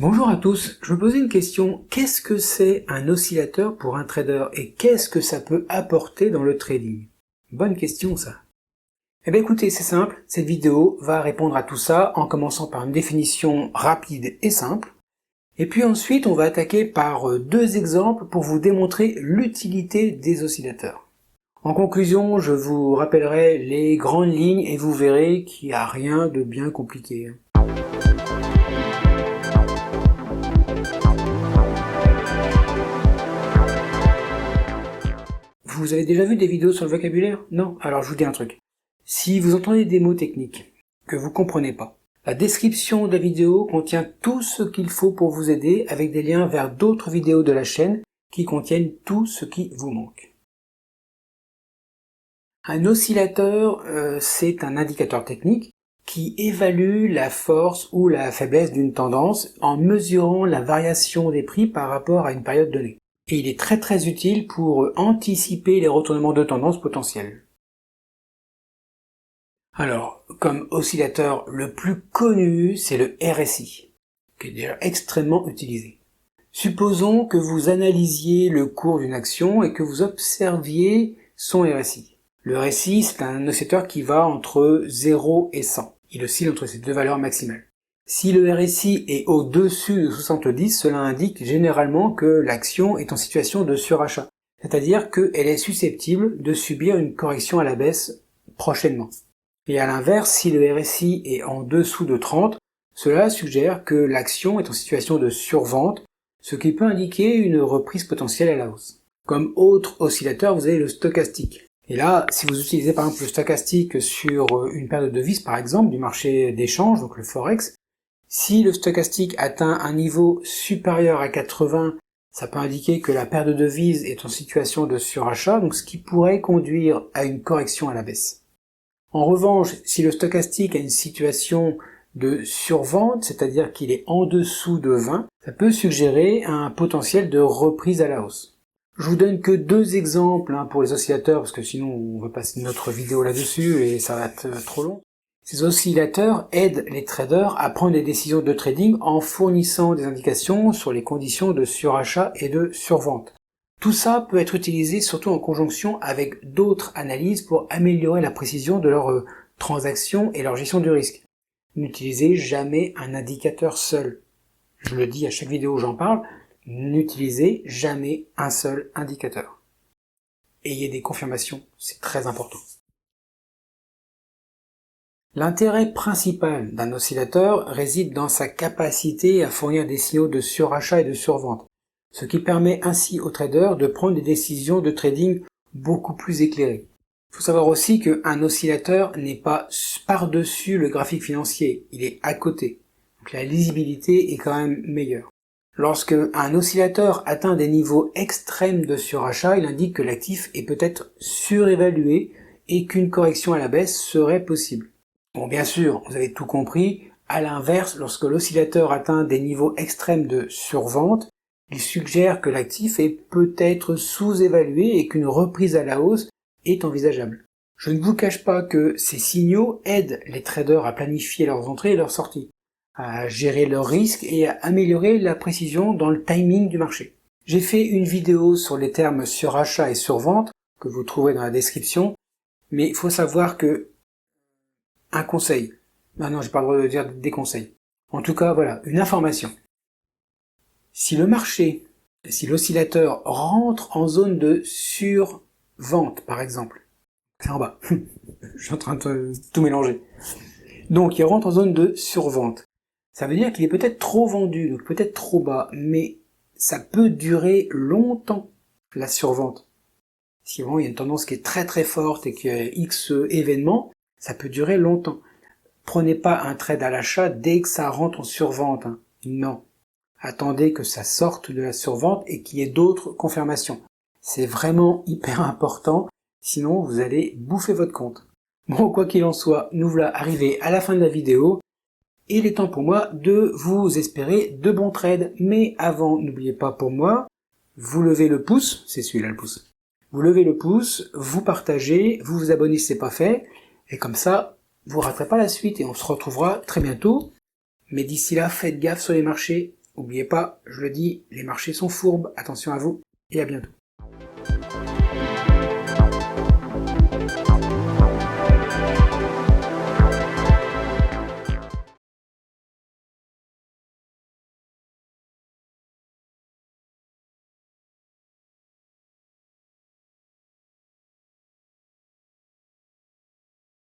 Bonjour à tous, je me posais une question. Qu'est-ce que c'est un oscillateur pour un trader et qu'est-ce que ça peut apporter dans le trading? Bonne question ça. Eh bien écoutez, c'est simple, cette vidéo va répondre à tout ça en commençant par une définition rapide et simple. Et puis ensuite on va attaquer par deux exemples pour vous démontrer l'utilité des oscillateurs. En conclusion, je vous rappellerai les grandes lignes et vous verrez qu'il n'y a rien de bien compliqué. Vous avez déjà vu des vidéos sur le vocabulaire? Non? Alors je vous dis un truc. Si vous entendez des mots techniques que vous comprenez pas, la description de la vidéo contient tout ce qu'il faut pour vous aider avec des liens vers d'autres vidéos de la chaîne qui contiennent tout ce qui vous manque. Un oscillateur, c'est un indicateur technique qui évalue la force ou la faiblesse d'une tendance en mesurant la variation des prix par rapport à une période donnée. Et il est très utile pour anticiper les retournements de tendance potentiels. Alors, comme oscillateur le plus connu, c'est le RSI, qui est déjà extrêmement utilisé. Supposons que vous analysiez le cours d'une action et que vous observiez son RSI. Le RSI, c'est un oscillateur qui va entre 0 et 100. Il oscille entre ces deux valeurs maximales. Si le RSI est au-dessus de 70, cela indique généralement que l'action est en situation de surachat, c'est-à-dire qu'elle est susceptible de subir une correction à la baisse prochainement. Et à l'inverse, si le RSI est en dessous de 30, cela suggère que l'action est en situation de survente, ce qui peut indiquer une reprise potentielle à la hausse. Comme autre oscillateur, vous avez le stochastique. Et là, si vous utilisez par exemple le stochastique sur une paire de devises par exemple, du marché d'échange, donc le Forex, si le stochastique atteint un niveau supérieur à 80, ça peut indiquer que la paire de devises est en situation de surachat, donc ce qui pourrait conduire à une correction à la baisse. En revanche, si le stochastique a une situation de survente, c'est-à-dire qu'il est en dessous de 20, ça peut suggérer un potentiel de reprise à la hausse. Je vous donne que deux exemples pour les oscillateurs, parce que sinon on va passer notre vidéo là-dessus et ça va être trop long. Ces oscillateurs aident les traders à prendre des décisions de trading en fournissant des indications sur les conditions de surachat et de survente. Tout ça peut être utilisé surtout en conjonction avec d'autres analyses pour améliorer la précision de leurs transactions et leur gestion du risque. N'utilisez jamais un indicateur seul. Je le dis à chaque vidéo où j'en parle, n'utilisez jamais un seul indicateur. Ayez des confirmations, c'est très important. L'intérêt principal d'un oscillateur réside dans sa capacité à fournir des signaux de surachat et de survente, ce qui permet ainsi aux traders de prendre des décisions de trading beaucoup plus éclairées. Il faut savoir aussi qu'un oscillateur n'est pas par-dessus le graphique financier, il est à côté. Donc la lisibilité est quand même meilleure. Lorsque un oscillateur atteint des niveaux extrêmes de surachat, il indique que l'actif est peut-être surévalué et qu'une correction à la baisse serait possible. Bon, bien sûr, vous avez tout compris. À l'inverse, lorsque l'oscillateur atteint des niveaux extrêmes de survente, il suggère que l'actif est peut-être sous-évalué et qu'une reprise à la hausse est envisageable. Je ne vous cache pas que ces signaux aident les traders à planifier leurs entrées et leurs sorties, à gérer leurs risques et à améliorer la précision dans le timing du marché. J'ai fait une vidéo sur les termes surachat et survente que vous trouverez dans la description, mais il faut savoir que un conseil. Non, j'ai pas le droit de dire des conseils. En tout cas, voilà, une information. Si le marché, si l'oscillateur rentre en zone de survente, par exemple, c'est en bas, je suis en train de tout mélanger. Donc, il rentre en zone de survente. Ça veut dire qu'il est peut-être trop vendu, donc peut-être trop bas, mais ça peut durer longtemps, la survente. Si vraiment il y a une tendance qui est très forte et qu'il y a X événements, ça peut durer longtemps. Prenez pas un trade à l'achat dès que ça rentre en survente. Non. Attendez que ça sorte de la survente et qu'il y ait d'autres confirmations. C'est vraiment hyper important, sinon vous allez bouffer votre compte. Bon, quoi qu'il en soit, nous voilà arrivés à la fin de la vidéo. Et il est temps pour moi de vous espérer de bons trades. Mais avant, n'oubliez pas pour moi, vous levez le pouce, c'est celui-là le pouce. Vous levez le pouce, vous partagez, vous vous abonnez si c'est pas fait. Et comme ça, vous raterez pas la suite et on se retrouvera très bientôt. Mais d'ici là, faites gaffe sur les marchés N'oubliez pas, je le dis, les marchés sont fourbes, attention à vous et à bientôt.